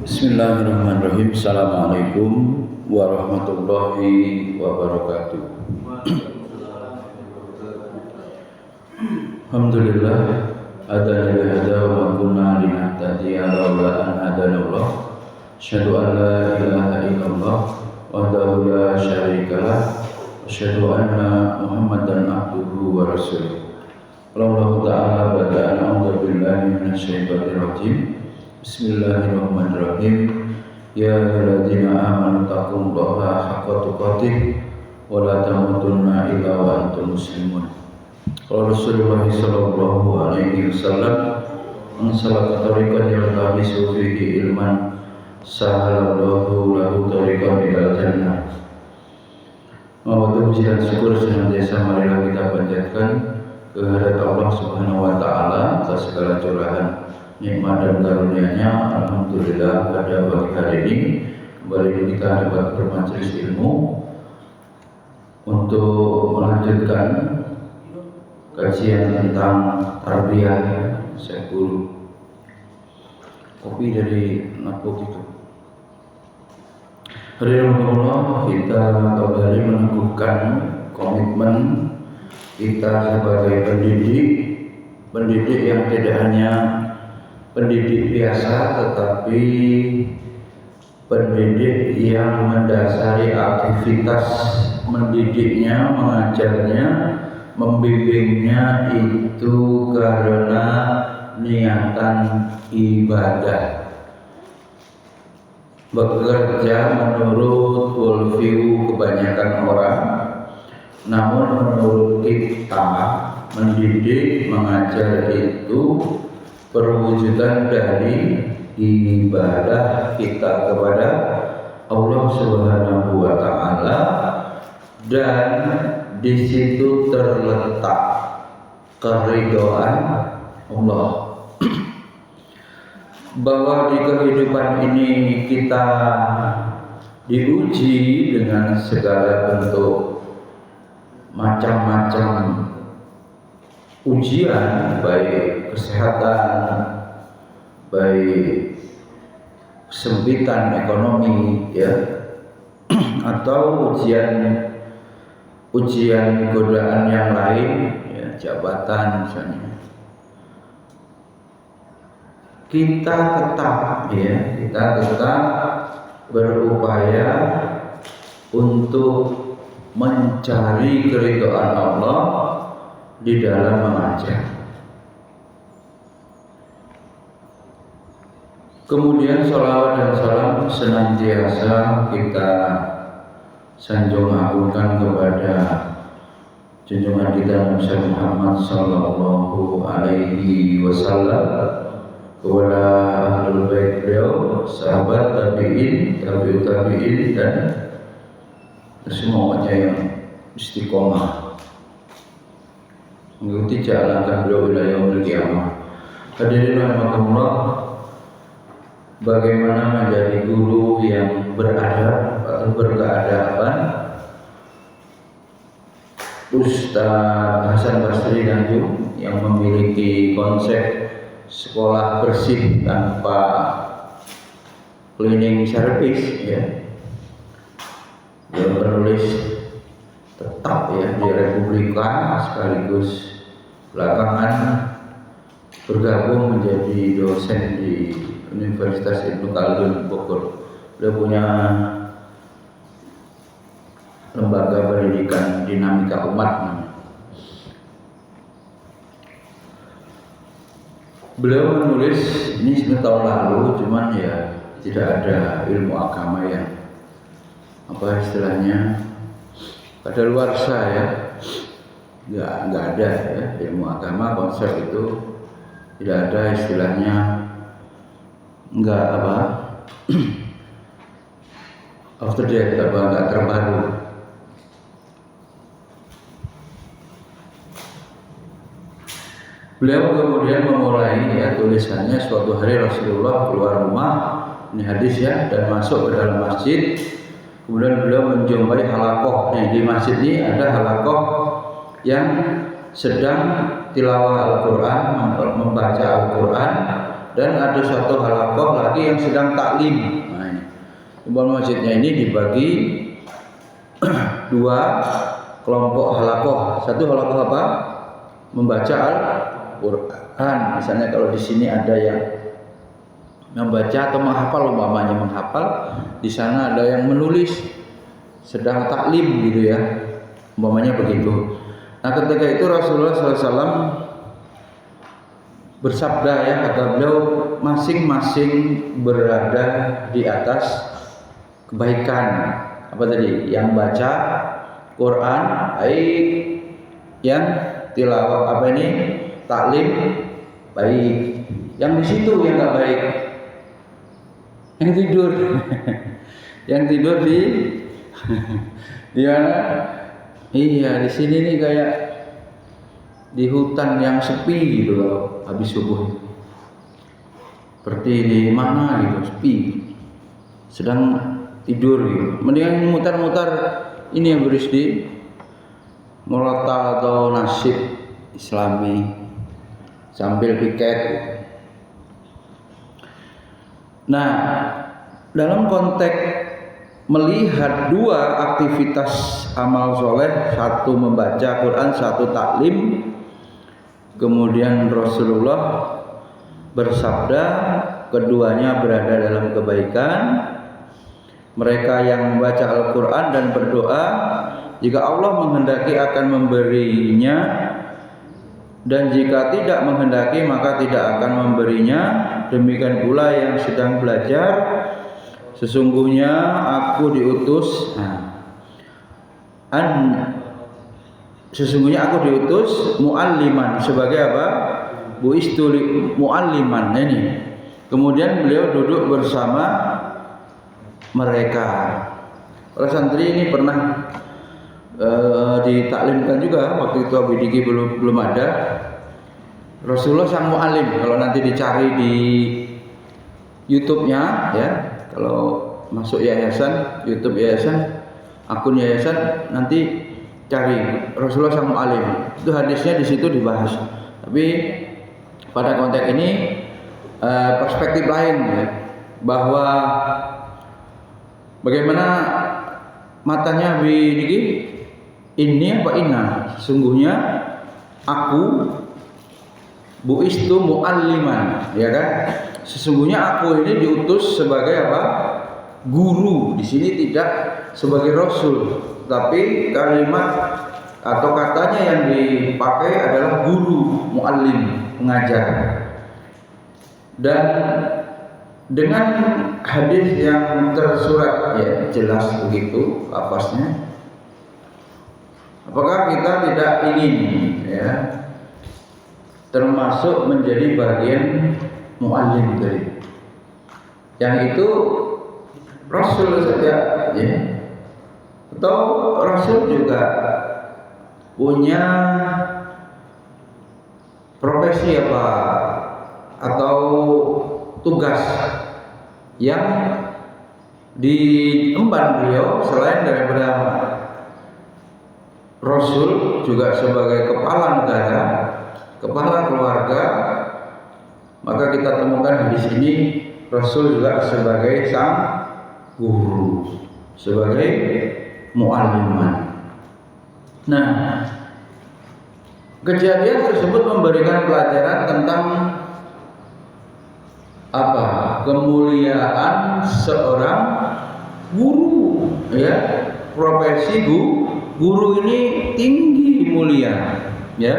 Bismillahirrahmanirrahim. Assalamualaikum warahmatullahi wabarakatuh. Alhamdulillah hadana li hada wa ma kunna linahtadiya laula an hadanallah. Asyhadu an la ilaha illallah wahdahu la syarika lah. Asyhadu anna Muhammadan abduhu wa rasuluh. Allah Ta'ala bada'an a'udzu billahi minasyaitonir rajim. Bismillahirrahmanirrahim. Ya ayyuhalladzina amanu taqullaha haqqa tuqatih wa la tamutunna illa wa antum muslimun. Qala Rasulullah sallallahu alaihi wasallam, "Man salaka tariqan yaltamisu fihi ilman, sahalallahu lahu tariqan ilal jannah." Puji dan syukur senantiasa marilah kita panjatkan kehadirat Allah Subhanahu wa taala atas segala curahan nikmat dan karunia-Nya. Alhamdulillah pada pagi hari ini kembali kita dapat bermajelis ilmu untuk melanjutkan kajian tentang tarbiyah. Saya guru kopi dari notebook itu. Hari Allah kita kembali meneguhkan komitmen kita sebagai pendidik yang tidak hanya pendidik biasa, tetapi pendidik yang mendasari aktivitas mendidiknya, mengajarnya, membimbingnya itu karena niatan ibadah, bekerja menurut worldview kebanyakan orang. Namun menurut kita, mendidik, mengajar itu perwujudan dari ibadah kita kepada Allah Subhanahu wa taala, dan di situ terletak keridhaan Allah. Bahwa di kehidupan ini kita diuji dengan segala bentuk macam-macam ujian, baik kesehatan, baik kesempitan ekonomi, ya, atau ujian godaan yang lain, ya, jabatan misalnya. Kita tetap berupaya untuk mencari keridhaan Allah di dalam mengajar. Kemudian sholawat dan salam senantiasa kita sanjung agungkan kepada junjungan kita Nabi Muhammad sallallahu alaihi wasallam, kepada ahlul bait beliau, sahabat, tabi'in, tabi'ut tabi'in, dan semuanya yang istiqomah mengikuti jalan beliau ila yaumil qiyamah. Hadirin rahimakumullah, bagaimana menjadi guru yang beradab atau berkeadaban? Ustaz Hasan Basri Tanjung yang memiliki konsep sekolah bersih tanpa cleaning service, ya, dia penulis tetap, ya, di Republika, sekaligus belakangan bergabung menjadi dosen di Universitas Ibnu Khaldun Bogor. Beliau punya lembaga pendidikan dinamika umat. Beliau menulis ini 10 tahun lalu, cuman ya tidak ada ilmu agama yang apa istilahnya kadaluarsa, ya, nggak ada, ya, ilmu agama, konsep itu tidak ada istilahnya, nggak apa after date, apa nggak terbaru. Beliau kemudian memulai, ya, tulisannya, suatu hari Rasulullah keluar rumah, ini hadis, ya, dan masuk ke dalam masjid. Kemudian beliau menjumpai halakoh. Di masjid ini ada halakoh yang sedang tilawah Al-Quran, membaca Al-Quran, dan ada satu halaqah lagi yang sedang taklim. Nah, ini. Masjidnya ini dibagi dua kelompok halaqah. Satu halaqah apa? Membaca Al-Quran. Misalnya kalau di sini ada yang membaca atau menghafal, umpamanya menghafal, di sana ada yang menulis sedang taklim gitu ya, umpamanya begitu. Nah ketika itu Rasulullah SAW bersabda ya, kata beliau, masing-masing berada di atas kebaikan. Apa tadi? Yang baca Quran baik, yang tilawah apa ini taklim baik, yang di situ yang nggak baik, yang tidur, yang tidur di mana? Iya, di sini nih kayak di hutan yang sepi gitu loh habis subuh. Seperti di mana gitu, sepi. Sedang tidur gitu. Mendingan mutar-mutar ini yang berisdi murotal atau nasib Islami sambil piket gitu. Nah, dalam konteks melihat dua aktivitas amal soleh, satu membaca Quran, satu taklim, kemudian Rasulullah bersabda keduanya berada dalam kebaikan. Mereka yang membaca Al-Quran dan berdoa, jika Allah menghendaki akan memberinya, dan jika tidak menghendaki maka tidak akan memberinya. Demikian pula yang sedang belajar, sesungguhnya aku diutus mualliman, sebagai apa? Buistu mualliman ini. Kemudian beliau duduk bersama mereka. Para santri ini pernah ditaklimkan juga waktu itu Abidiki belum ada. Rasulullah sang muallim, kalau nanti dicari di YouTube-nya ya, kalau masuk yayasan, YouTube yayasan, akun yayasan, nanti cari Rasulullah sang muallim. Itu hadisnya di situ dibahas. Tapi pada konteks ini perspektif lain ya, bahwa bagaimana matanya Abidiki ini apa inna, sesungguhnya aku buistu mualliman, ya kan? Sesungguhnya aku ini diutus sebagai apa? Guru. Di sini tidak sebagai rasul, tapi kalimat atau katanya yang dipakai adalah guru, muallim, pengajar. Dan dengan hadis yang tersurat ya jelas begitu lafaznya. Apakah kita tidak ingin ya termasuk menjadi bagian muallim tadi? Yang itu Rasul saja ya. Atau Rasul juga punya profesi apa atau tugas yang diemban beliau selain daripada Rasul juga sebagai kepala negara, kepala keluarga. Maka kita temukan di sini Rasul juga sebagai sang guru, sebagai mualliman. Nah, kejadian tersebut memberikan pelajaran tentang apa? Kemuliaan seorang guru, ya. Profesi guru ini tinggi mulia, ya.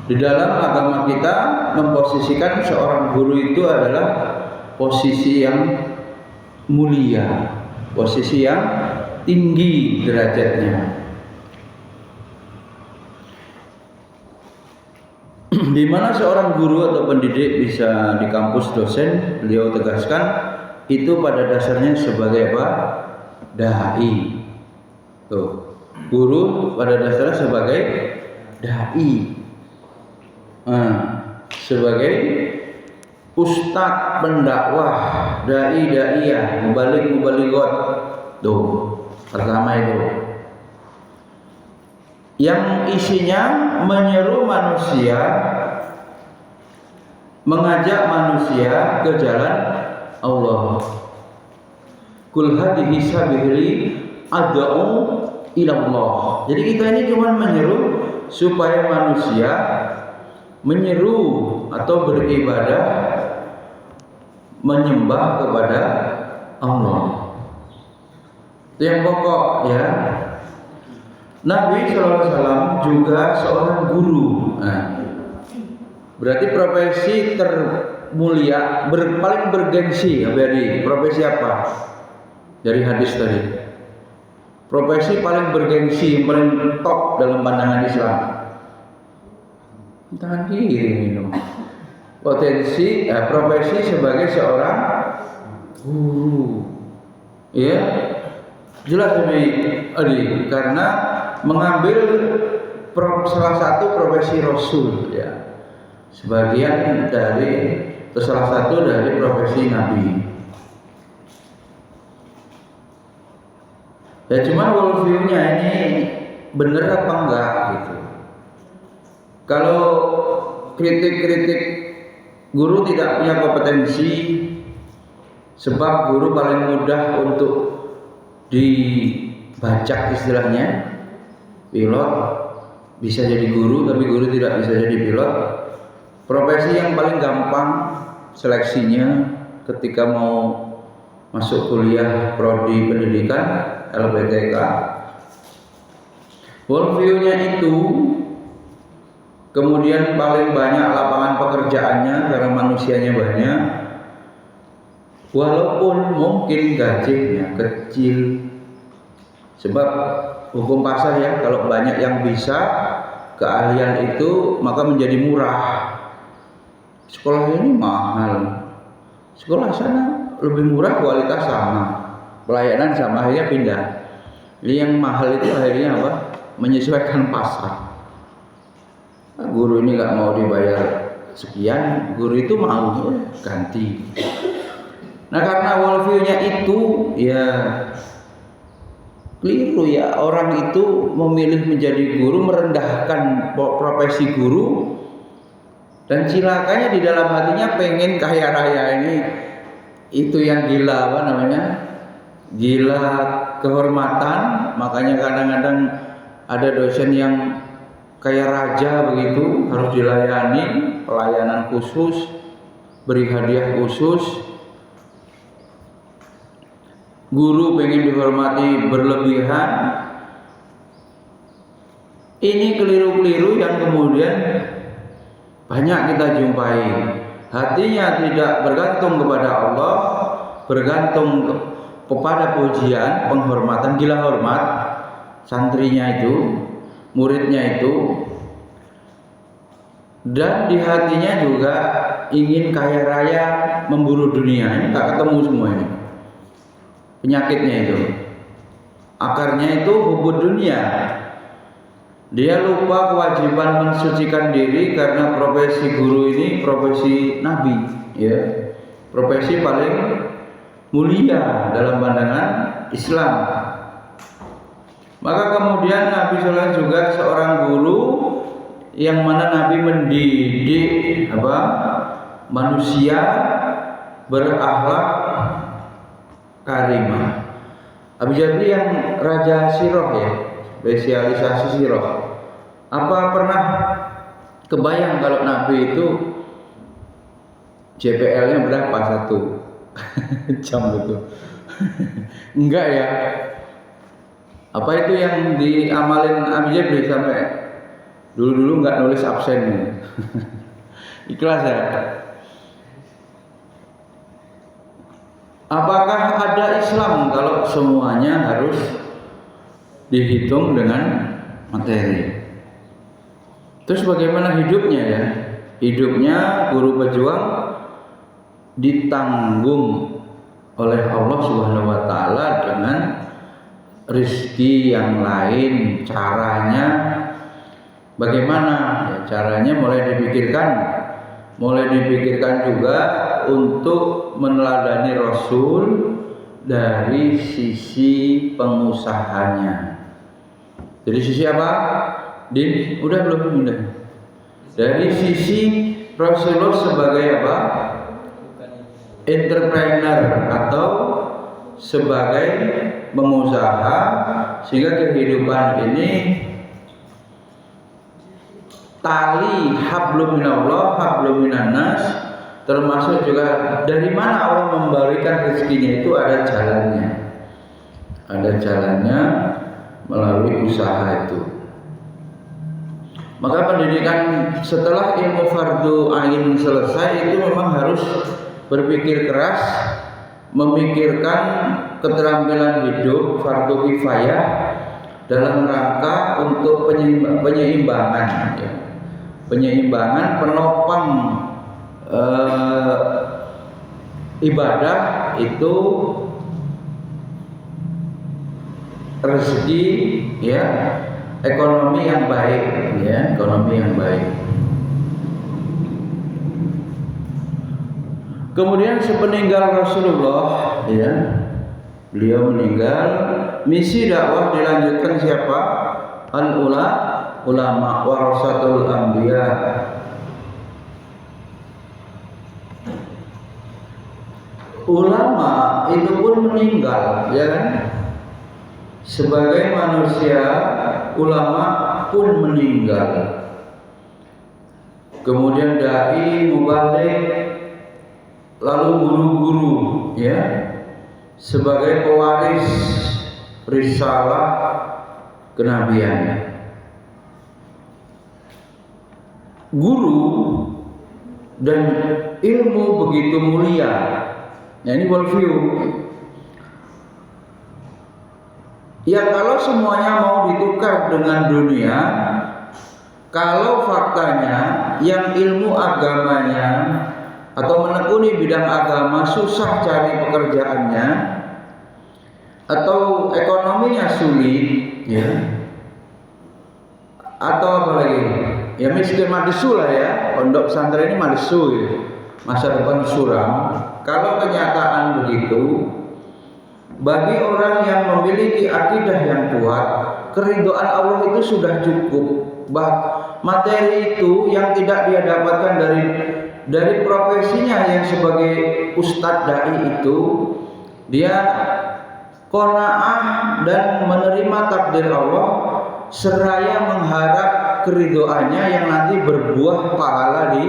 Di dalam agama kita memposisikan seorang guru itu adalah posisi yang mulia, posisi yang tinggi derajatnya. Di mana seorang guru atau pendidik bisa di kampus dosen, beliau tegaskan itu pada dasarnya sebagai apa? Dai. Tuh, guru pada dasarnya sebagai dai. Sebagai ustadz pendakwah, dai-daiyah, mubalik-mubaligot. Tuh, pertama itu. Yang isinya menyeru manusia mengajak manusia ke jalan Allah. Kul hadhihi sabili ad'u ila Allah. Jadi kita ini cuma menyeru supaya manusia menyeru atau beribadah menyembah kepada Allah. Itu yang pokok ya. Nabi SAW juga seorang guru. Nah, berarti profesi termulia, paling bergengsi ya, dari profesi apa? Dari hadis tadi. Profesi paling bergengsi, yang paling top dalam pandangan Islam. Tangan kiri minum. Profesi sebagai seorang guru. Ya. Jelas lebih adil karena mengambil salah satu profesi Rasul ya. Sebagian dari atau salah satu dari profesi Nabi. Ya cuma worldview-nya ini bener apa enggak gitu. Kalau kritik-kritik guru tidak punya kompetensi, sebab guru paling mudah untuk dibajak istilahnya. Pilot bisa jadi guru tapi guru tidak bisa jadi pilot. Profesi yang paling gampang seleksinya ketika mau masuk kuliah prodi pendidikan LPTK. Worldview-nya itu kemudian paling banyak lapangan pekerjaannya karena manusianya banyak. Walaupun mungkin gajinya kecil. Sebab hukum pasar ya, kalau banyak yang bisa keahlian itu maka menjadi murah. Sekolah ini mahal, sekolah sana lebih murah, kualitas sama, pelayanan sama, akhirnya pindah. Jadi yang mahal itu akhirnya apa? Menyesuaikan pasar. Nah, guru ini nggak mau dibayar sekian, guru itu mau ganti. Nah karena worldview-nya itu ya keliru ya, orang itu memilih menjadi guru merendahkan profesi guru, dan cilakanya di dalam hatinya pengen kaya raya. Ini itu yang gila apa namanya, gila kehormatan. Makanya kadang-kadang ada dosen yang kayak raja begitu, harus dilayani, pelayanan khusus, beri hadiah khusus. Guru pengen dihormati berlebihan. Ini keliru-keliru yang kemudian banyak kita jumpai. Hatinya tidak bergantung kepada Allah, bergantung kepada pujian, penghormatan, gila hormat santrinya itu, muridnya itu, dan di hatinya juga ingin kaya raya, memburu dunia. Ini tak ketemu semua ini. Penyakitnya itu, akarnya itu hubud dunia. Dia lupa kewajiban mensucikan diri karena profesi guru ini profesi Nabi, ya, profesi paling mulia dalam pandangan Islam. Maka kemudian Nabi SAW juga seorang guru yang mana Nabi mendidik manusia berakhlak karimah. Abu Jabri yang raja sirah ya, spesialisasi sirah. Apa pernah kebayang kalau Nabi itu JPL-nya berapa satu jam itu? Enggak ya. Apa itu yang diamalin Abu Jabri sampai dulu enggak nulis absen. Ikhlas ya. Apakah ada Islam kalau semuanya harus dihitung dengan materi? Terus bagaimana hidupnya ya? Hidupnya guru pejuang ditanggung oleh Allah Subhanahu wa taala dengan rezeki yang lain. Caranya bagaimana? Ya, caranya mulai dipikirkan juga untuk meneladani Rasul dari sisi pengusahanya. Dari sisi apa? Udah belum? Dari sisi Rasulullah sebagai apa? Entrepreneur atau sebagai pengusaha, sehingga kehidupan ini tali hablum minallah hablum minannas, termasuk juga dari mana Allah memberikan rezekinya itu ada jalannya melalui usaha itu. Maka pendidikan setelah ilmu fardu ain selesai itu memang harus berpikir keras, memikirkan keterampilan hidup fardu kifayah dalam rangka untuk penyeimbangan, ya. Penyeimbangan penopang ibadah itu rezeki, ya, ekonomi yang baik, ya, ekonomi yang baik. Kemudian sepeninggal Rasulullah, ya, beliau meninggal, misi dakwah dilanjutkan siapa? Ulama warasatul anbiya. Ulama itu pun meninggal, ya kan? Sebagai manusia, ulama pun meninggal. Kemudian dai, mubalik, lalu guru-guru, ya, sebagai pewaris risalah kenabian. Guru dan ilmu begitu mulia. Nah, ini worldview. Ya, kalau semuanya mau ditukar dengan dunia, kalau faktanya yang ilmu agamanya atau menekuni bidang agama susah cari pekerjaannya, atau ekonominya sulit, ya, atau apa lagi, ya miskin madesu lah, ya, pondok pesantren ini madesu, ya, masa depan suram. Kalau kenyataan begitu, bagi orang yang memiliki akidah yang kuat, keridhaan Allah itu sudah cukup. Materi itu yang tidak dia dapatkan dari profesinya yang sebagai ustadz dai itu, dia qanaah dan menerima takdir Allah seraya mengharap keridhaannya yang nanti berbuah pahala di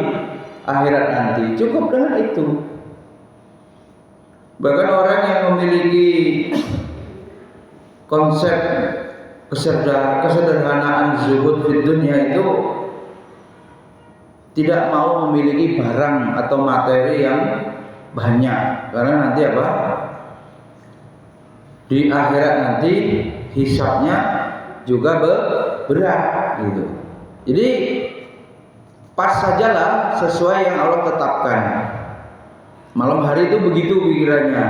akhirat nanti. Cukup dengan itu. Bahkan orang yang memiliki konsep kesederhanaan zuhud di dunia itu tidak mau memiliki barang atau materi yang banyak, karena nanti apa? Di akhirat nanti hisabnya juga berat, gitu. Jadi pas sajalah sesuai yang Allah tetapkan. Malam hari itu begitu pikirannya.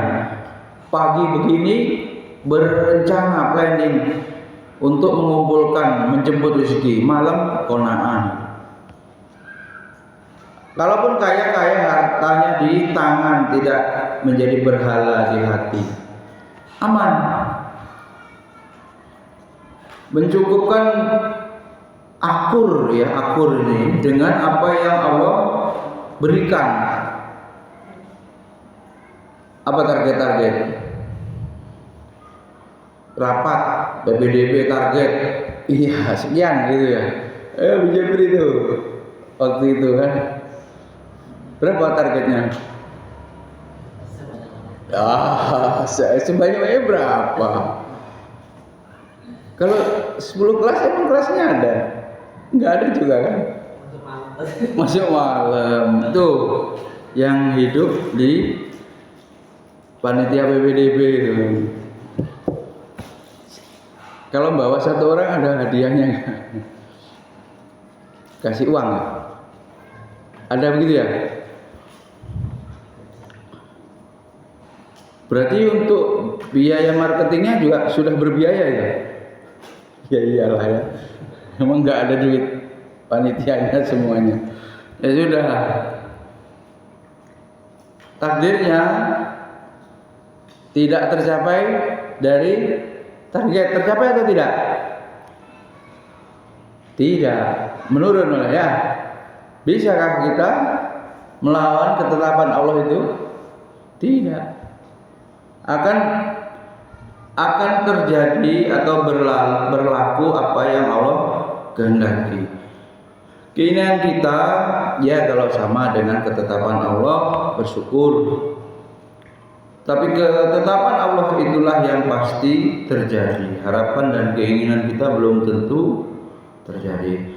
Pagi begini berencana planning untuk mengumpulkan, menjemput rezeki. Malam qanaah. Kalaupun kaya hartanya di tangan, tidak menjadi berhala di hati. Aman. Mencukupkan akur ini dengan apa yang Allah berikan. Apa target-target? Rapat PPDB target, iya sekian gitu ya. Bisa itu waktu itu kan. Berapa targetnya? Sebanyak-banyaknya berapa? Kalau 10 kelas emang kelasnya ada? Enggak ada juga kan? Masuk malam. Tuh yang hidup di panitia PPDB itu. Kalau bawa satu orang ada hadiahnya nggak? Kasih uang nggak? Ada begitu ya? Berarti untuk biaya marketingnya juga sudah berbiaya ya? Ya iyalah ya. Emang nggak ada duit panitianya semuanya. Ya sudah. Takdirnya tidak tercapai dari target. Tercapai atau tidak? Tidak. Menurun malah ya. Bisakah kita melawan ketetapan Allah itu? Tidak. Akan terjadi atau berlaku apa yang Allah kehendaki. Keinginan kita ya kalau sama dengan ketetapan Allah bersyukur. Tapi ketetapan Allah itulah yang pasti terjadi. Harapan dan keinginan kita belum tentu terjadi.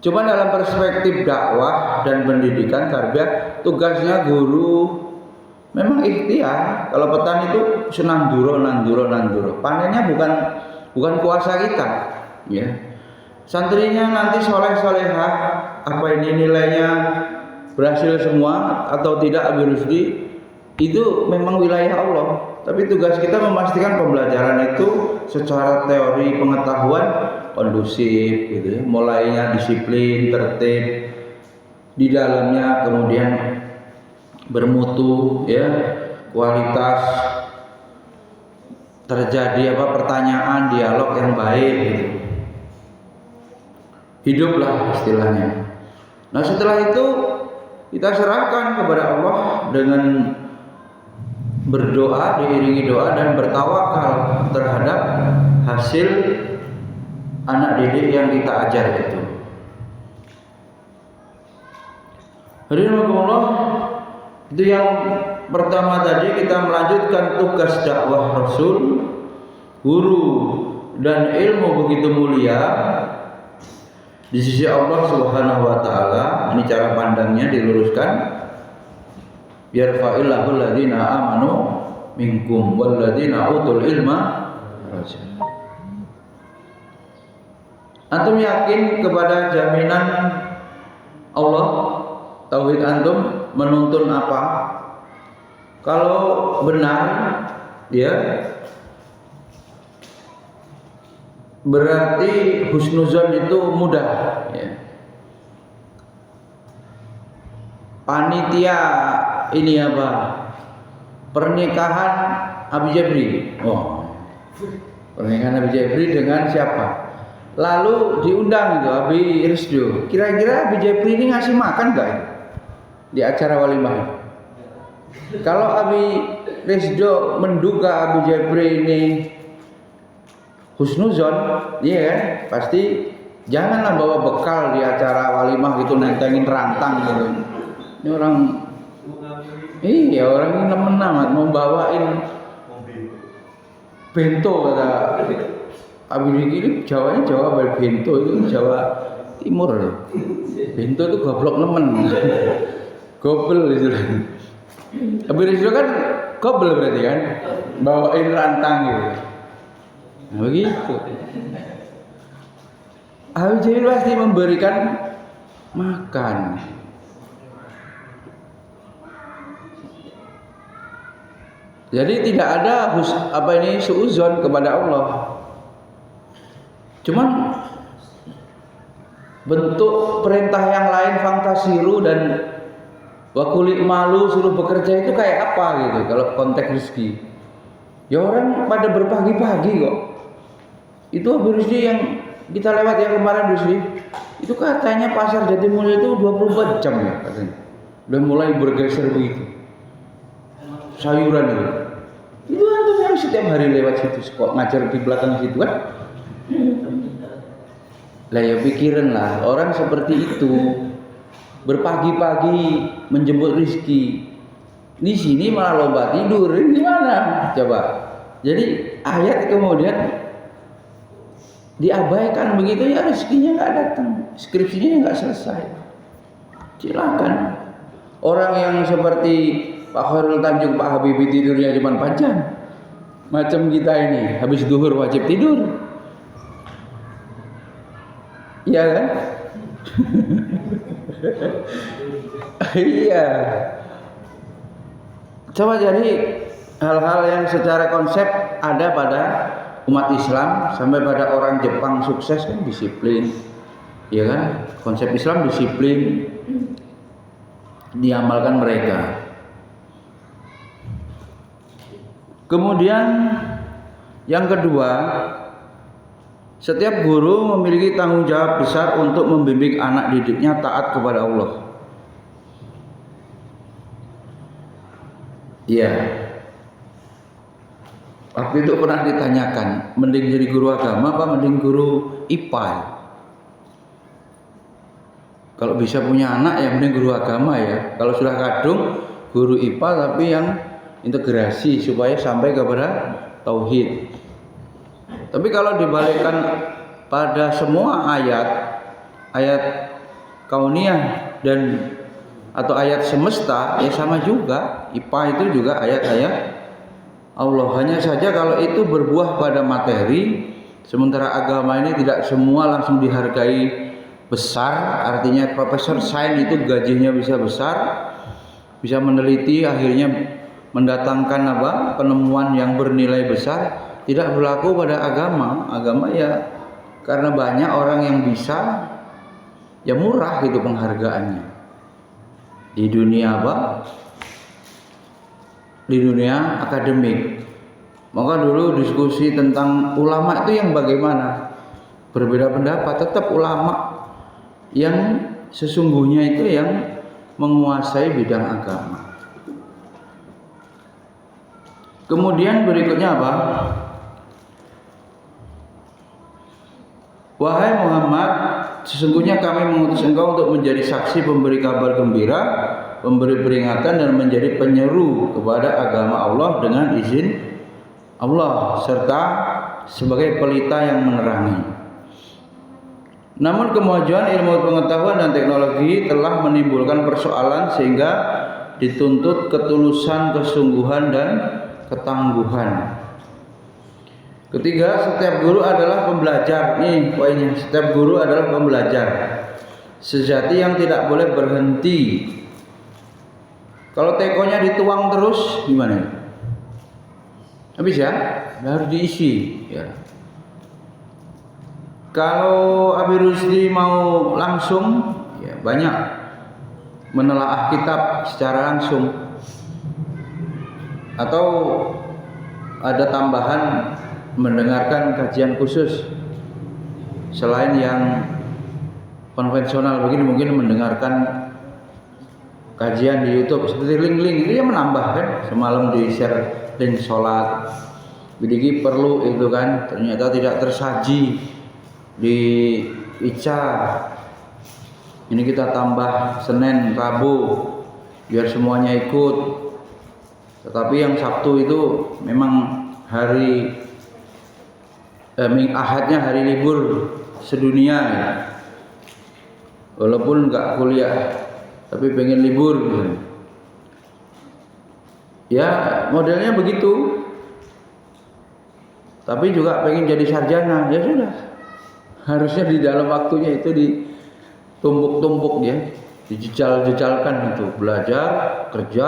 Cuma dalam perspektif dakwah dan pendidikan tarbiyah, tugasnya guru memang ikhtiar. Kalau petani itu nanduro. Panennya bukan kuasa kita, ya. Santrinya nanti soleh-solehah, apa ini nilainya berhasil semua atau tidak Abi Rusdi, itu memang wilayah Allah. Tapi tugas kita memastikan pembelajaran itu secara teori pengetahuan kondusif, gitu ya. Mulainya disiplin, tertib, di dalamnya kemudian bermutu, ya, kualitas, terjadi pertanyaan, dialog yang baik, gitu. Hiduplah istilahnya. Nah setelah itu kita serahkan kepada Allah dengan berdoa, diiringi doa dan bertawakal terhadap hasil anak didik yang kita ajar itu. Alhamdulillah, itu yang pertama tadi. Kita melanjutkan tugas dakwah Rasul, guru dan ilmu begitu mulia di sisi Allah Subhanahu wa taala. Ini cara pandangnya diluruskan. Yarfa'illahu alladziina aamanu minkum walladziina utul ilma darajat. Antum yakin kepada jaminan Allah? Tauhid antum menuntun apa? Kalau benar, ya, berarti husnuzon itu mudah, ya. Panitia ini apa? Pernikahan Abi Jabri. Oh, pernikahan Abi Jabri dengan siapa? Lalu diundang itu Abi Rizdo. Kira-kira Abi Jabri ini ngasih makan enggak di acara walimah? Kalau Abi Rizdo menduga Abi Jabri ini husnuzon, iya, pasti janganlah bawa bekal di acara walimah gitu, nentengin rantang gitu. Ini orang, iya, orang ini nemen amat mau bawain bento, kata Abi Rizdo. Jawanya Jawa, bento itu Jawa Timur. Bento itu goblok nemen. Gobel itu. Abi Rizdo kan gobel berarti kan, bawain rantang gitu. Nah begitu. Abi Jahil pasti memberikan makan. Jadi tidak ada suuzon kepada Allah. Cuman bentuk perintah yang lain, fantasiru dan wakulik malu, suruh bekerja itu kayak apa gitu kalau konteks rezeki. Ya orang pada berpagi-pagi kok. Itu Abi Rusdi yang kita lewat yang kemarin Rusdi, itu katanya pasar Jatimulya itu 24 jam ya katanya. Udah mulai bergeser begitu. Sayuran itu. Itu antum yang setiap hari lewat situ kok ngajar di belakang situ kan. Lah ya pikirin lah, orang seperti itu berpagi-pagi menjemput rezeki. Di sini malah lomba tidur, ini gimana? Coba. Jadi ayat kemudian diabaikan begitu ya, rezekinya nggak datang, skripsinya nggak selesai. Silakan. Orang yang seperti Pak Khairul Tanjung, Pak Habibie tidurnya cuma 4 jam. Macam kita ini habis duhur wajib tidur. Iya kan? Iya. Coba jadi hal-hal yang secara konsep ada pada umat Islam sampai pada orang Jepang sukses kan disiplin. Iya kan? Konsep Islam disiplin diamalkan mereka. Kemudian yang kedua, setiap guru memiliki tanggung jawab besar untuk membimbing anak didiknya taat kepada Allah. Iya. Waktu itu pernah ditanyakan, mending jadi guru agama apa mending guru IPA? Kalau bisa punya anak ya mending guru agama ya. Kalau sudah kadung guru IPA tapi yang integrasi supaya sampai kepada tauhid. Tapi kalau dibalikkan pada semua ayat kauniyah dan atau ayat semesta ya sama juga. IPA itu juga ayat-ayat Allah. Hanya saja kalau itu berbuah pada materi, sementara agama ini tidak semua langsung dihargai besar. Artinya profesor sains itu gajinya bisa besar, bisa meneliti akhirnya mendatangkan penemuan yang bernilai besar. Tidak berlaku pada agama. Agama ya karena banyak orang yang bisa, ya murah gitu penghargaannya. Di dunia di dunia akademik. Maka dulu diskusi tentang ulama itu yang bagaimana? Berbeda pendapat, tetap ulama yang sesungguhnya itu yang menguasai bidang agama. Kemudian berikutnya apa? Wahai Muhammad, sesungguhnya kami mengutus engkau untuk menjadi saksi, pemberi kabar gembira, pemberi peringatan, dan menjadi penyeru kepada agama Allah dengan izin Allah, serta sebagai pelita yang menerangi. Namun kemajuan ilmu pengetahuan dan teknologi telah menimbulkan persoalan sehingga dituntut ketulusan, kesungguhan, dan ketangguhan. Ketiga, setiap guru adalah pembelajar. Nih poinnya, setiap guru adalah pembelajar sejati yang tidak boleh berhenti. Kalau tekonya dituang terus gimana? Habis ya, harus diisi ya. Kalau Abi Rusdi mau langsung ya banyak menelaah kitab secara langsung, atau ada tambahan mendengarkan kajian khusus selain yang konvensional begini, mungkin mendengarkan kajian di YouTube seperti link-link itu yang menambah kan. Semalam di share link sholat jadi perlu itu kan, ternyata tidak tersaji di Ica. Ini kita tambah Senin, Rabu biar semuanya ikut. Tetapi yang Sabtu itu memang hari Ahadnya hari libur sedunia ya. Walaupun nggak kuliah tapi pengen libur gitu. Ya modelnya begitu. Tapi juga pengen jadi sarjana, ya sudah. Harusnya di dalam waktunya itu ditumpuk-tumpuk ya, dijejal-jejalkan itu, belajar, kerja.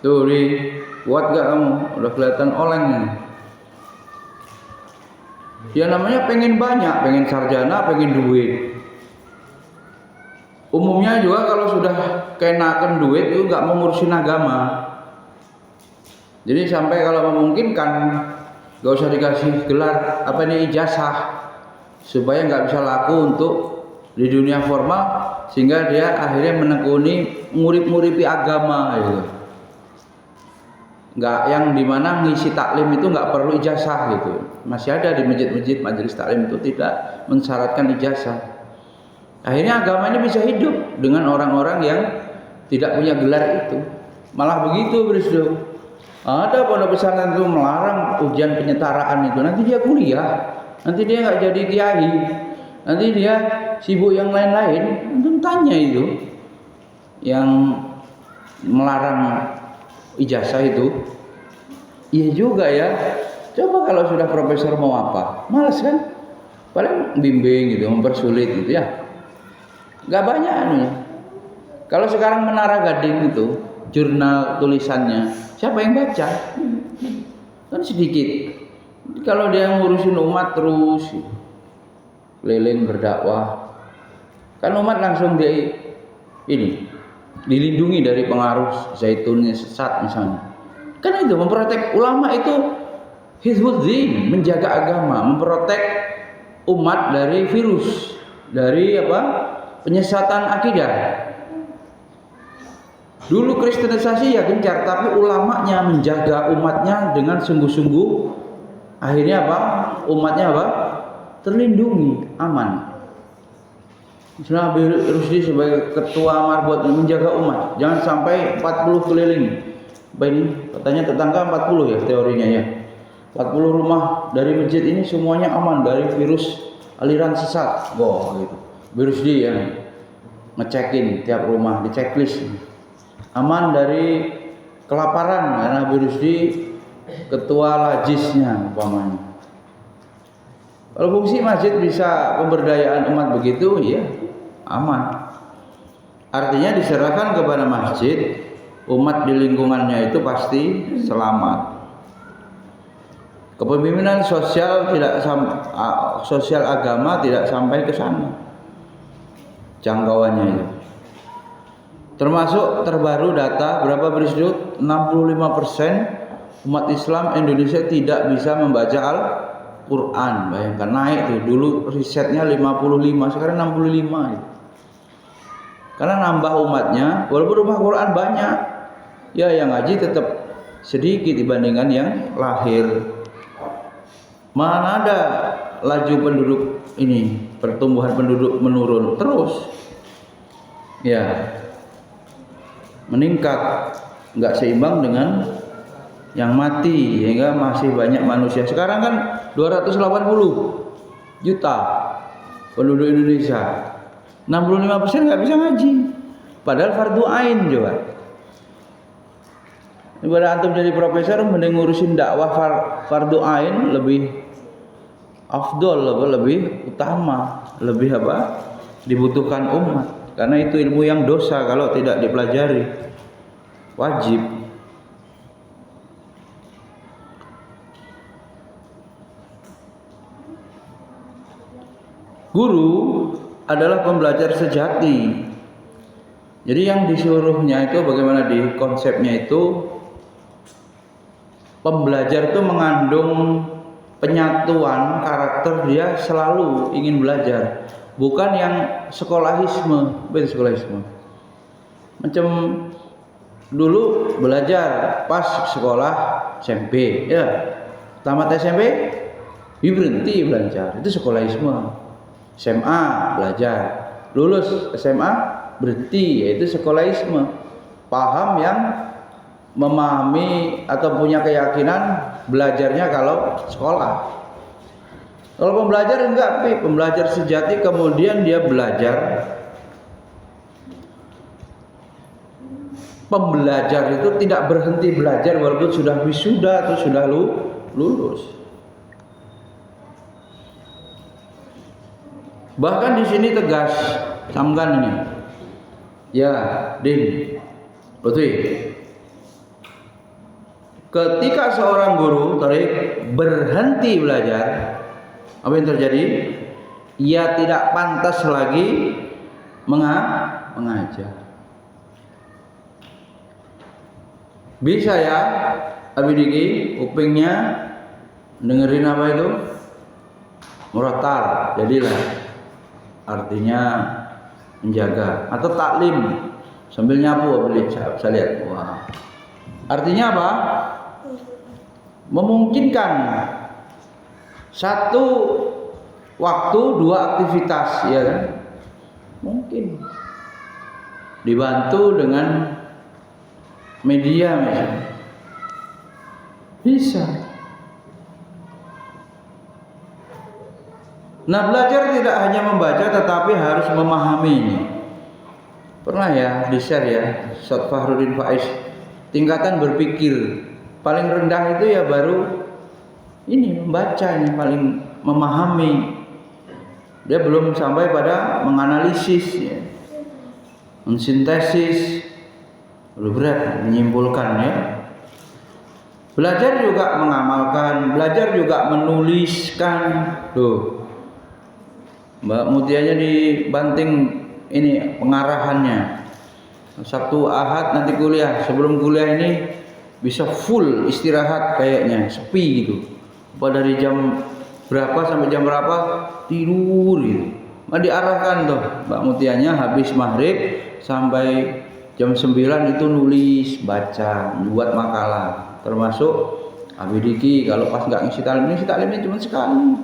Tuh kuat gak kamu? Udah kelihatan oleng nih. Ya namanya pengen banyak, pengen sarjana, pengen duit. Umumnya juga kalau sudah kenakan duit itu nggak mau ngurusin agama. Jadi sampai kalau memungkinkan nggak usah dikasih gelar ijazah supaya nggak bisa laku untuk di dunia formal, sehingga dia akhirnya menekuni ngurip-nguripi agama gitu. Nggak yang dimana ngisi taklim itu nggak perlu ijazah gitu. Masih ada di masjid-masjid majelis taklim itu tidak mensyaratkan ijazah. Akhirnya agama ini bisa hidup dengan orang-orang yang tidak punya gelar itu. Malah begitu Brisdo. Ada pondok pesantren itu melarang ujian penyetaraan itu. Nanti dia kuliah, nanti dia nggak jadi kiai, nanti dia sibuk yang lain-lain. Antum tanya itu yang melarang ijazah itu. Iya juga ya. Coba kalau sudah profesor mau apa? Malas kan? Paling bimbing gitu, mempersulit gitu ya. Gak banyak anunya. Kalau sekarang Menara Gading itu jurnal tulisannya, siapa yang baca? Kan sedikit. Kalau dia ngurusin umat terus keliling berdakwah, kan umat langsung dia dilindungi dari pengaruh zaitunnya sesat misalnya. Kan itu memprotek ulama itu hifdzuddin, menjaga agama, memprotek umat dari virus, dari penyesatan akidah. Dulu kristenisasi ya gencar, tapi ulamanya menjaga umatnya dengan sungguh-sungguh. Akhirnya apa? Umatnya apa? Terlindungi, aman. Misalnya Habib Rusdi sebagai ketua marbot menjaga umat, jangan sampai 40 keliling. Ini katanya tetangga 40 ya teorinya ya. 40 rumah dari masjid ini semuanya aman dari virus aliran sesat. Wah gitu. Habib Rusdi ya ngecekin tiap rumah, di checklist. Aman dari kelaparan karena Habib Rusdi ketua lajisnya umpamanya. Kalau fungsi masjid bisa pemberdayaan umat begitu, ya aman. Artinya diserahkan kepada masjid, umat di lingkungannya itu pasti selamat. Kepemimpinan sosial sosial agama tidak sampai ke sana jangkauannya itu. Termasuk terbaru data berapa Brisdut? 65% umat Islam Indonesia tidak bisa membaca Al-Quran. Bayangkan naik tuh, dulu risetnya 55, sekarang 65 gitu. Karena nambah umatnya, walaupun rumah Quran banyak, ya yang ngaji tetap sedikit dibandingkan yang lahir. Mana ada laju penduduk ini, pertumbuhan penduduk menurun terus, ya meningkat, nggak seimbang dengan yang mati, sehingga masih banyak manusia. Sekarang kan 280 juta penduduk Indonesia, 65% nggak bisa ngaji, padahal fardu ain coba. Ibadah antum jadi profesor mending ngurusin dakwah fardu ain lebih afdol, lebih utama, lebih apa? Dibutuhkan umat. Karena itu ilmu yang dosa kalau tidak dipelajari. Wajib. Guru adalah pembelajar sejati. Jadi yang disuruhnya itu bagaimana di konsepnya itu, pembelajar itu mengandung penyatuan karakter, dia selalu ingin belajar. Bukan yang sekolahisme, betul sekolahisme. Macam dulu belajar pas sekolah SMP, ya tamat SMP, berhenti belajar, itu sekolahisme. SMA belajar, lulus SMA berhenti, yaitu sekolahisme. Paham yang memahami atau punya keyakinan belajarnya kalau sekolah. Kalau pembelajar enggak, pembelajar sejati kemudian dia belajar. Pembelajar itu tidak berhenti belajar walaupun sudah wisuda atau sudah lulus. Bahkan di sini tegas, camkan ini. Ya, Din, Lutfi. Ketika seorang guru tarik berhenti belajar, apa yang terjadi? Ia tidak pantas lagi mengajar. Bisa ya, Abidiki, kupingnya dengerin apa itu? Murattal, jadilah. Artinya menjaga. Atau taklim, sambil nyapu, saya lihat. Wah. Artinya apa? Memungkinkan satu waktu dua aktivitas, ya kan? Mungkin dibantu dengan media misalnya. Bisa. Nah, belajar tidak hanya membaca tetapi harus memahaminya. Pernah ya di-share ya, Ustaz Fahrudin Faiz, tingkatan berpikir paling rendah itu ya baru ini membaca, ini paling memahami. Dia belum sampai pada menganalisis ya. Mensintesis, belum berat menyimpulkan ya. Belajar juga mengamalkan, belajar juga menuliskan. Tuh, Mbak Mutianya dibanting ini pengarahannya. Sabtu Ahad nanti kuliah, sebelum kuliah ini bisa full istirahat kayaknya, sepi gitu. Dari jam berapa sampai jam berapa tidur gitu. Diarahkan tuh Mbak Mutianya habis maghrib sampai Jam 9 itu nulis, baca, buat makalah. Termasuk Abidiki kalau pas nggak ngisi taklimnya cuma sekali.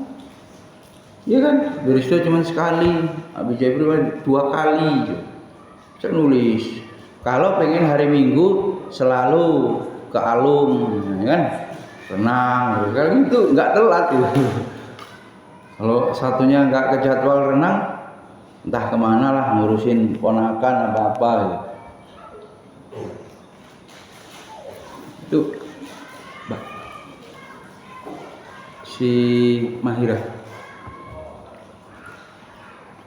Iya kan? Berisdo cuma sekali. Abi Jabri 2 kali. Saya nulis. Kalau pengen hari Minggu selalu ke alum, ya kan? Renang, kalau gitu nggak telat gitu. Kalau satunya nggak ke jadwal renang, entah kemana lah ngurusin ponakan apa gitu. Itu si Mahira,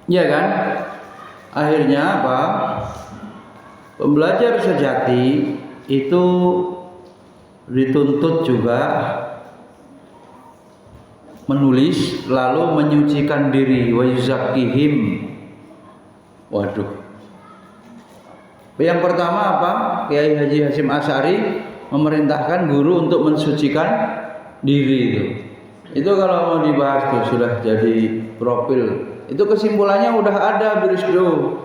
ya kan? Akhirnya apa? Pembelajar sejati itu dituntut juga menulis lalu menyucikan diri, wa yuzakkihim. Waduh. Yang pertama apa? Kiai Haji Hasyim Asy'ari memerintahkan guru untuk mensucikan diri itu. Itu kalau mau dibahas tuh sudah jadi profil. Itu kesimpulannya udah ada Birisdo.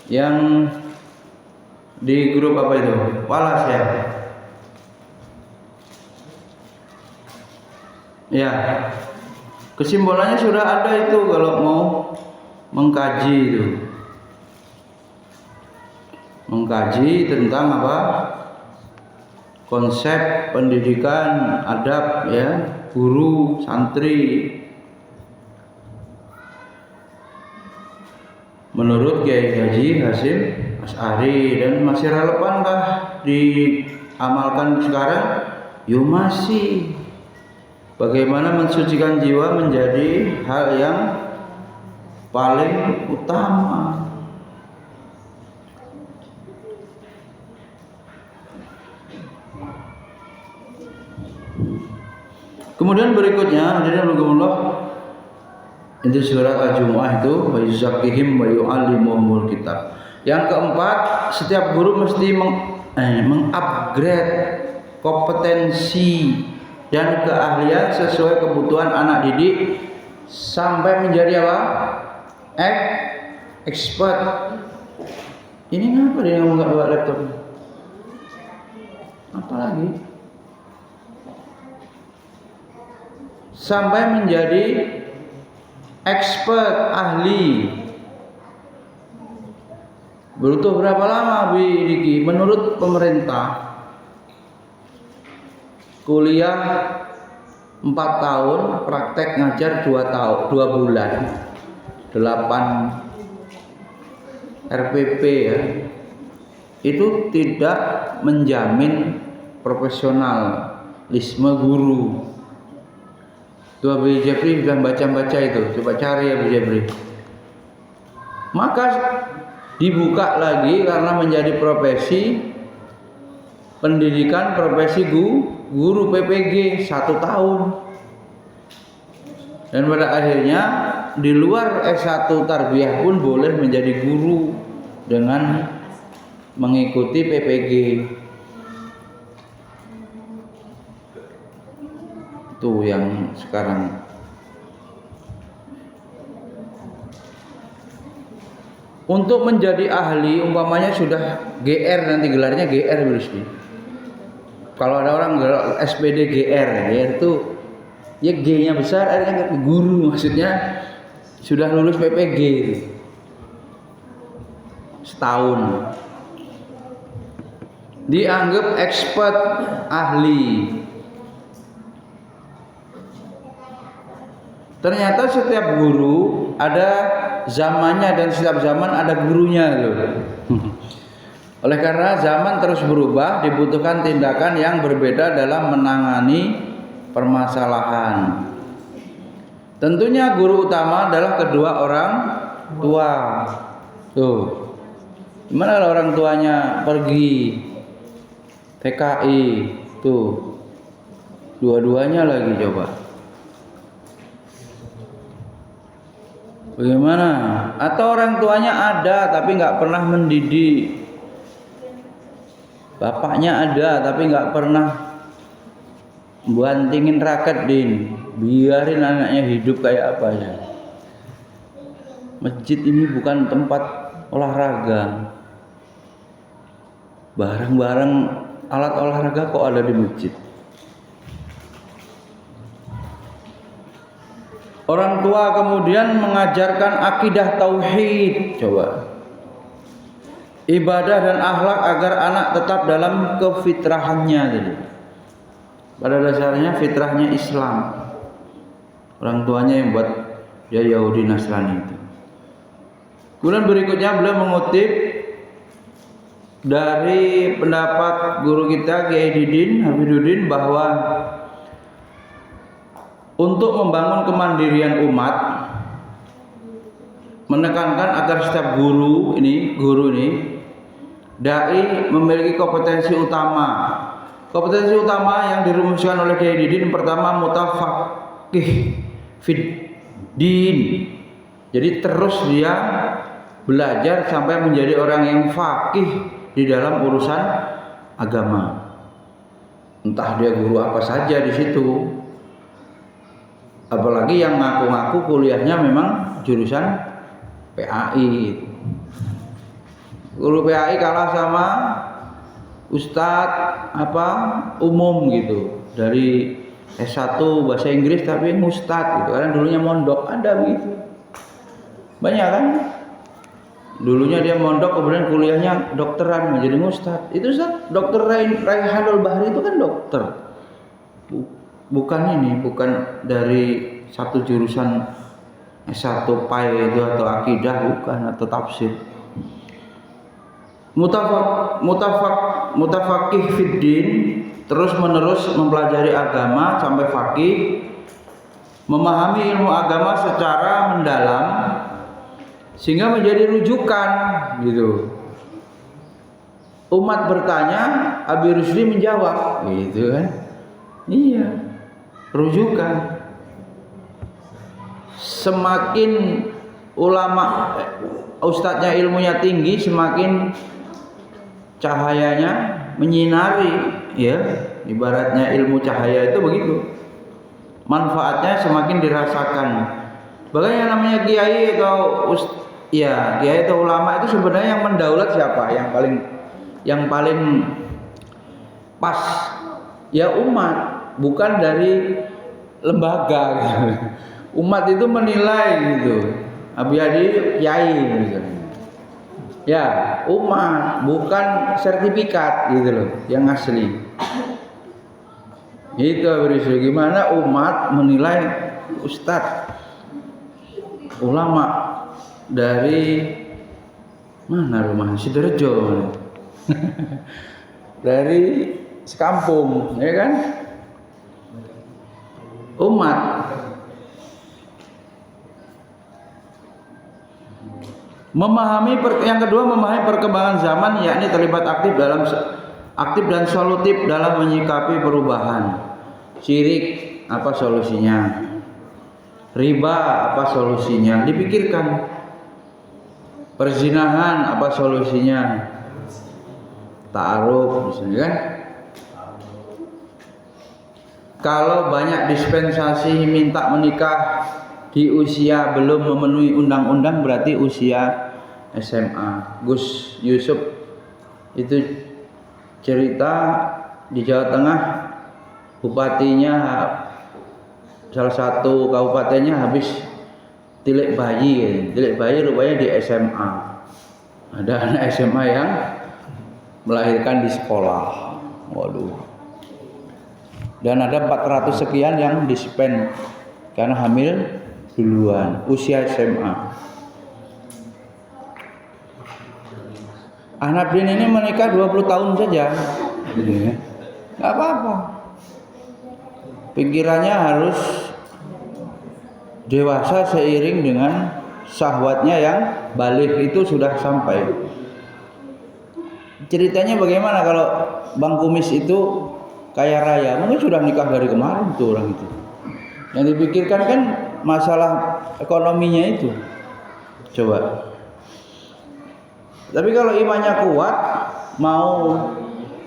Yang di grup apa itu? Walas ya. Ya. Kesimpulannya sudah ada itu kalau mau mengkaji itu. Mengkaji tentang apa? Konsep pendidikan, adab ya, guru, santri. Menurut Kiai Haji Hasyim Asy'ari, dan masih relevankah diamalkan sekarang? Yo masih. Bagaimana mensucikan jiwa menjadi hal yang paling utama. Kemudian berikutnya, hadirin rahimakumullah, itu surat Al-Jumu'ah itu wa yuzakkihim wa yu'allimuhumul kitab. Yang keempat, setiap guru mesti mengupgrade kompetensi dan keahlian sesuai kebutuhan anak didik sampai menjadi apa? Expert. Ini ngapa dia nggak bawa laptop? Apa lagi? Sampai menjadi expert, ahli. Butuh berapa lama Bi Diki? Menurut pemerintah kuliah 4 tahun, praktek ngajar 2 bulan, 8 RPP ya. Itu tidak menjamin profesionalisme guru. Tuh Abi Jabri sudah baca-baca itu, coba cari Abi Jabri. Maka dibuka lagi karena menjadi profesi pendidikan, profesi guru PPG 1 tahun. Dan pada akhirnya di luar S1 tarbiyah pun boleh menjadi guru dengan mengikuti PPG. Itu yang sekarang. Untuk menjadi ahli, umpamanya sudah GR, nanti gelarnya GR berarti. Kalau ada orang SPD GR itu ya G-nya besar, R-nya guru, maksudnya sudah lulus PPG setahun, dianggap expert, ahli. Ternyata setiap guru ada zamannya dan setiap zaman ada gurunya loh. Oleh karena zaman terus berubah, dibutuhkan tindakan yang berbeda dalam menangani permasalahan. Tentunya guru utama adalah kedua orang tua. Tuh, gimana kalau orang tuanya pergi TKI, tuh, dua-duanya lagi coba. Bagaimana? Atau orang tuanya ada tapi nggak pernah mendidik. Bapaknya ada tapi nggak pernah bantingin raket, biarin anaknya hidup kayak apa ya. Masjid ini bukan tempat olahraga. Barang-barang alat olahraga kok ada di masjid. Orang tua kemudian mengajarkan akidah tauhid, coba. Ibadah dan akhlak agar anak tetap dalam kefitrahannya tadi. Pada dasarnya fitrahnya Islam. Orang tuanya yang buat dia Yahudi Nasrani itu. Kemudian berikutnya beliau mengutip dari pendapat guru kita Kiai Didin Hafiduddin bahwa untuk membangun kemandirian umat, menekankan agar setiap guru ini dai memiliki kompetensi utama. Kompetensi utama yang dirumuskan oleh Kiai Didin pertama mutafaqih fid din. Jadi terus dia belajar sampai menjadi orang yang faqih di dalam urusan agama. Entah dia guru apa saja di situ. Apalagi yang ngaku-ngaku kuliahnya memang jurusan PAI. Guru PAI kalah sama ustadz umum gitu. Dari S1 bahasa Inggris tapi ustadz gitu. Karena dulunya mondok, ada begitu. Banyak kan? Dulunya dia mondok, kemudian kuliahnya dokteran menjadi ustadz. Itu Ustaz, Dr. Raihanul Bahri itu kan dokter. Bukan dari satu jurusan S1 PAI itu atau akidah, bukan, atau tafsir. Mutafaqih fiddin, terus menerus mempelajari agama sampai faqih, memahami ilmu agama secara mendalam sehingga menjadi rujukan gitu. Umat bertanya, Abi Rusdi menjawab, gitu kan? Iya, rujukan. Semakin ulama ustadznya ilmunya tinggi, semakin cahayanya menyinari, ya. Ibaratnya ilmu cahaya itu begitu. Manfaatnya semakin dirasakan. Bahkan yang namanya kiai atau kiai atau ulama itu sebenarnya yang mendaulat siapa? Yang paling pas ya umat, bukan dari lembaga gitu. Umat itu menilai gitu. Abi Hadi kiai gitu. Ya, umat, bukan sertifikat gitu loh, yang asli. Itu gimana umat menilai ustadz ulama dari mana rumah Sidoarjo dari sekampung, ya kan? Umat. Yang kedua memahami perkembangan zaman, yakni terlibat aktif dan solutif dalam menyikapi perubahan. Syirik apa solusinya? Riba apa solusinya? Dipikirkan. Perzinahan apa solusinya? Ta'aruf misalnya kan? Kalau banyak dispensasi minta menikah di usia belum memenuhi undang-undang, berarti usia SMA. Gus Yusuf itu cerita di Jawa Tengah, bupatinya salah satu kabupatennya habis tilik bayi rupanya di SMA. Ada anak SMA yang melahirkan di sekolah. Waduh. Dan ada 400 sekian yang dispen karena hamil duluan, usia SMA. Anak Bin ini menikah 20 tahun saja. Enggak apa-apa. Pikirannya harus dewasa seiring dengan syahwatnya yang baligh itu sudah sampai. Ceritanya bagaimana kalau Bang Kumis itu kaya raya? Mungkin sudah nikah dari kemarin tuh orang itu. Yang dipikirkan kan masalah ekonominya itu. Coba. Tapi kalau imannya kuat, mau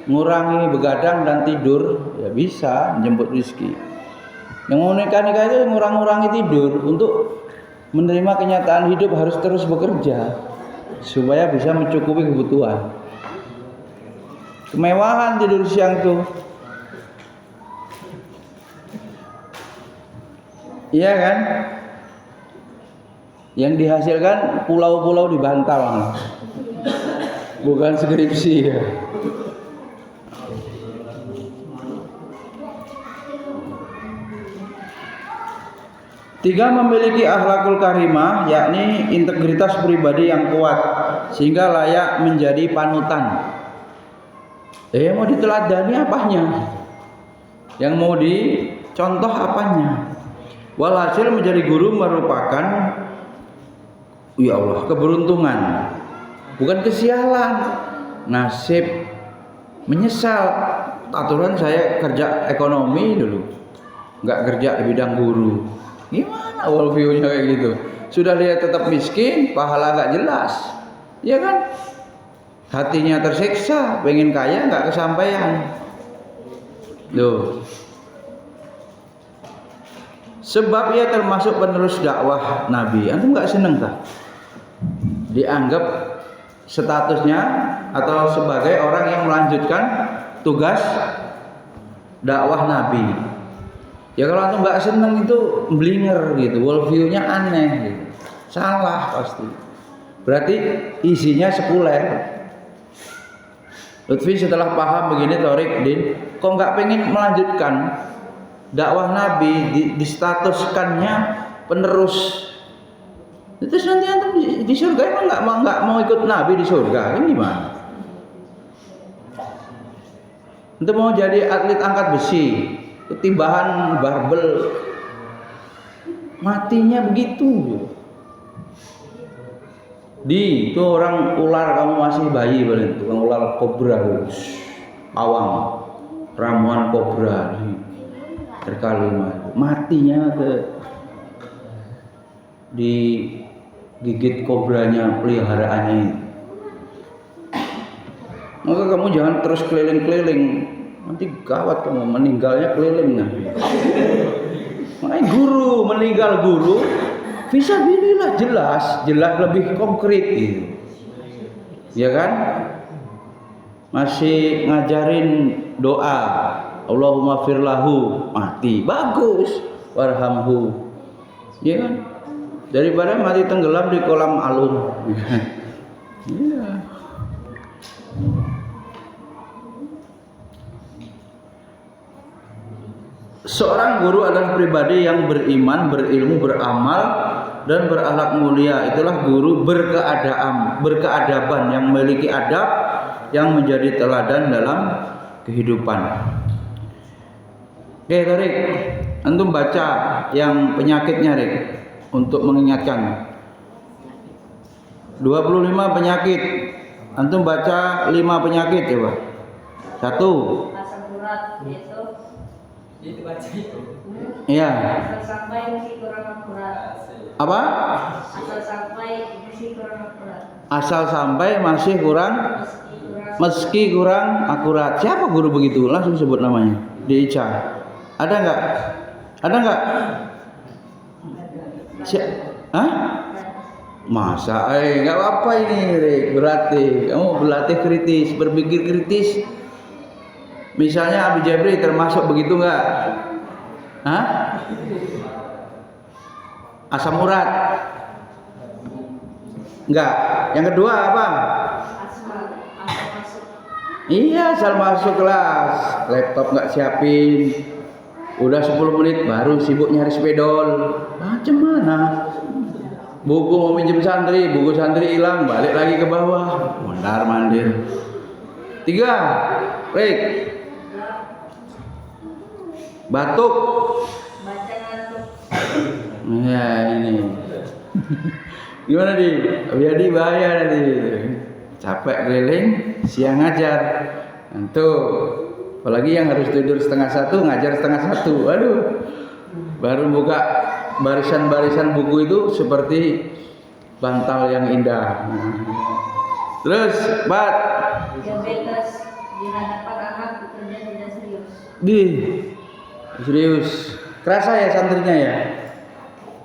ngurangi begadang dan tidur, ya bisa menjemput rezeki. Yang mau nikah itu ngurang-ngurangi tidur untuk menerima kenyataan hidup harus terus bekerja supaya bisa mencukupi kebutuhan. Kemewahan tidur siang tuh. Iya kan? Yang dihasilkan pulau-pulau di bantal. Bukan skripsi ya. Tiga, memiliki akhlakul karimah, yakni integritas pribadi yang kuat sehingga layak menjadi panutan. Mau diteladani apanya? Yang mau dicontoh apanya? Walhasil menjadi guru merupakan, ya Allah, keberuntungan, bukan kesialan. Nasib menyesal. Aturan saya kerja ekonomi dulu, nggak kerja di bidang guru. Gimana worldview-nya kayak gitu? Sudah lihat tetap miskin, pahala nggak jelas, ya kan? Hatinya tersiksa, pengen kaya nggak kesampaian. Loh. Sebab ia termasuk penerus dakwah Nabi. Antum nggak seneng tak? Dianggap statusnya atau sebagai orang yang melanjutkan tugas dakwah Nabi. Ya kalau antum nggak seneng itu blinger gitu, worldview-nya aneh gitu. Salah pasti. Berarti isinya sekuler. Lutfi setelah paham begini Torik Din, kok nggak pengen melanjutkan dakwah Nabi, distatuskannya penerus. Terus nanti antum di surga emang nggak mau ikut Nabi di surga, kan gimana? Untuk mau jadi atlet angkat besi, ketimbahan barbel, matinya begitu. Itu orang ular, kamu masih bayi balik, tukang ular kobra, pawang, ramuan kobra, terkalimat, matinya digigit kobranya peliharaannya. Maka kamu jangan terus keliling-keliling, nanti gawat kamu, meninggalnya keliling nanti. Makanya guru, meninggal guru fisabilillah, jelas lebih konkret gitu. Ya kan? Masih ngajarin doa, Allahumma firlahu, mati, bagus, warhamhu. Ya kan? Daripada mati tenggelam di kolam alun. Iya. Seorang guru adalah pribadi yang beriman, berilmu, beramal, dan berakhlak mulia. Itulah guru berkeadaban, yang memiliki adab, yang menjadi teladan dalam kehidupan. Oke, Rik, antum baca yang penyakitnya, Rik, untuk mengingatkan. 25 penyakit. Antum baca 5 penyakit coba. 1. Asam urat itu baca itu. Iya. Asal sampai masih kurang akurat. Apa? Asal sampai masih kurang akurat. Asal sampai masih kurang, meski kurang akurat. Siapa guru begitu? Langsung sebut namanya. Di ICA. Ada nggak? Ada nggak? Hah? Masa? Nggak apa ini, Rik. Berarti kamu berlatih kritis, berpikir kritis. Misalnya Abi Jabri termasuk begitu nggak? Hah? Asam urat? Enggak. Yang kedua apa? Asal masuk. Iya, asal masuk kelas. Laptop nggak siapin. Udah 10 menit baru sibuk nyari spidol. Macam mana? Buku mau minjem santri, buku santri hilang, balik lagi ke bawah. Mondar mandir. 3. Rik. Batuk. Baca ngantuk. Ya ini. Gimana di? Biadi bahaya nanti. Capek keliling, siang ngajar. Tuh. Apalagi yang harus tidur 1:30, ngajar 1:30. Aduh. Baru buka barisan-barisan buku itu seperti bantal yang indah. Terus, Bat. Diabetes di hadapan anak bekerja tidak serius. Serius. Kerasa ya santrinya ya?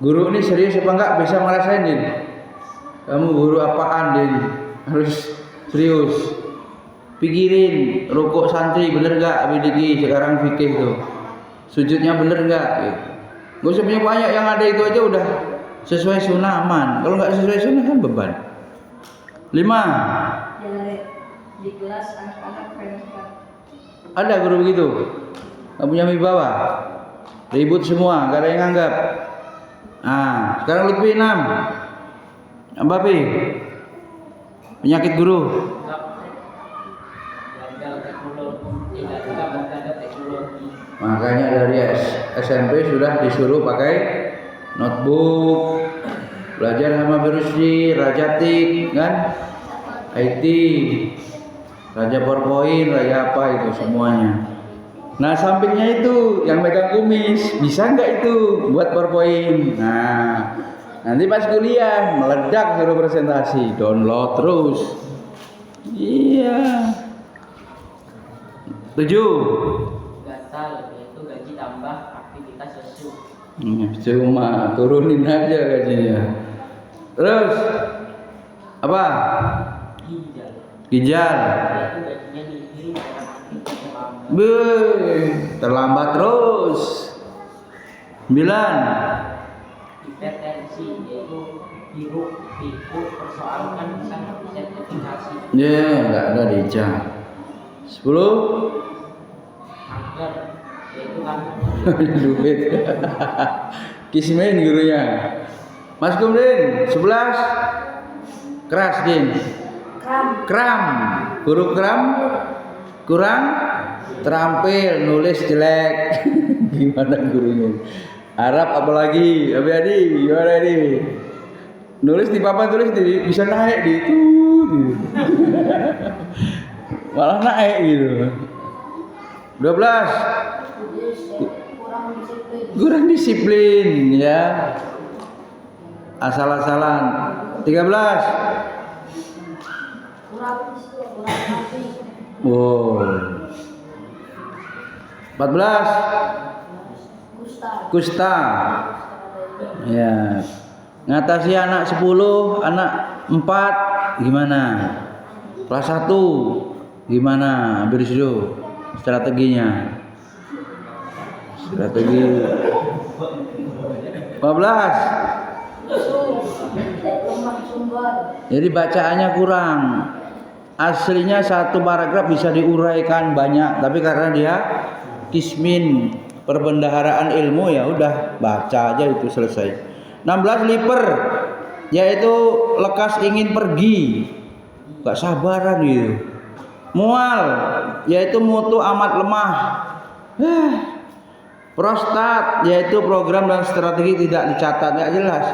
Guru ini serius apa enggak? Bisa ngerasain, Din? Kamu guru apaan, Din? Harus serius. pikirin rukuk santri bener nggak bidiki sekarang fikih tuh, sujudnya bener nggak? Gak usah punya banyak, yang ada itu aja udah sesuai sunnah aman. Kalau nggak sesuai sunnah kan beban. 5. Di kelas anak-anak preman. Ada guru begitu, nggak punya wibawa, ribut semua, gak ada yang nganggap. Sekarang Lutfi 6. Apa Pi? Penyakit guru. Makanya dari SMP sudah disuruh pakai notebook, belajar sama Birusdi, Rajatik kan, IT, Raja PowerPoint, Raja apa itu semuanya. Nah sampingnya itu yang megang kumis, bisa nggak itu buat PowerPoint? Nah nanti pas kuliah meledak suruh presentasi, download terus. Iya. 7. Gatal yaitu gaji tambah aktivitas sesu. Cuma turunin aja gajinya. Terus apa? Ginjal. Yaitu gajinya dihitung dengan aktivitas lambat. Terlambat terus. 9. Hipertensi yaitu hiruk pikuk persoalkan sertifikasi. Nggak ada dicap. 10. Kanker yaitu kanker. Duit. Kismin gurunya. Mas Kumdin 11. Keras Din. Kram. Guru kram kurang terampil, nulis jelek. Gimana gurunya? Arab apalagi? Abi gimana nih? Nulis di papan tulis bisa naik di itu. Malah naik gitu. 12. Kurang disiplin ya. Asal-asalan. 13. Wow. 14. Kusta. Ya. Ngatasi anak 10, anak 4 gimana? Kelas 1 gimana? Beri dulu strateginya. Strategi 14. Jadi bacaannya kurang. Aslinya satu paragraf bisa diuraikan banyak, tapi karena dia kismin perbendaharaan ilmu ya udah baca aja itu selesai. 16 liper, yaitu lekas ingin pergi, gak sabaran gitu. Mual, yaitu mutu amat lemah. Prostat, yaitu program dan strategi tidak dicatat, gak jelas.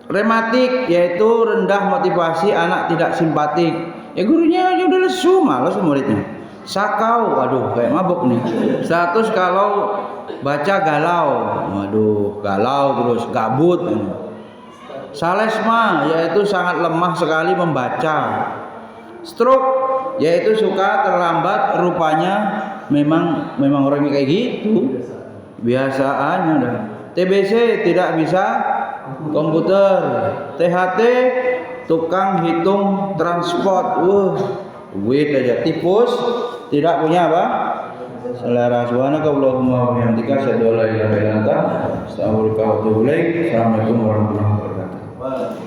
Rematik, yaitu rendah motivasi, anak tidak simpatik. Ya gurunya aja udah lesu, malas muridnya. Sakau, waduh kayak mabuk nih. Status kalau baca galau, waduh galau terus gabut. Salesma, yaitu sangat lemah sekali membaca. Stroke, yaitu suka terlambat, rupanya memang orangnya kayak gitu. Biasaannya dah. TBC tidak bisa komputer. THT tukang hitung transport. Duit aja. Tipus tidak punya apa? Selera. Subhanakallahumma wa bihamdika asyhadu an la ilaha illa anta astaghfiruka wa atubu ilaik. Assalamualaikum warahmatullahi wabarakatuh.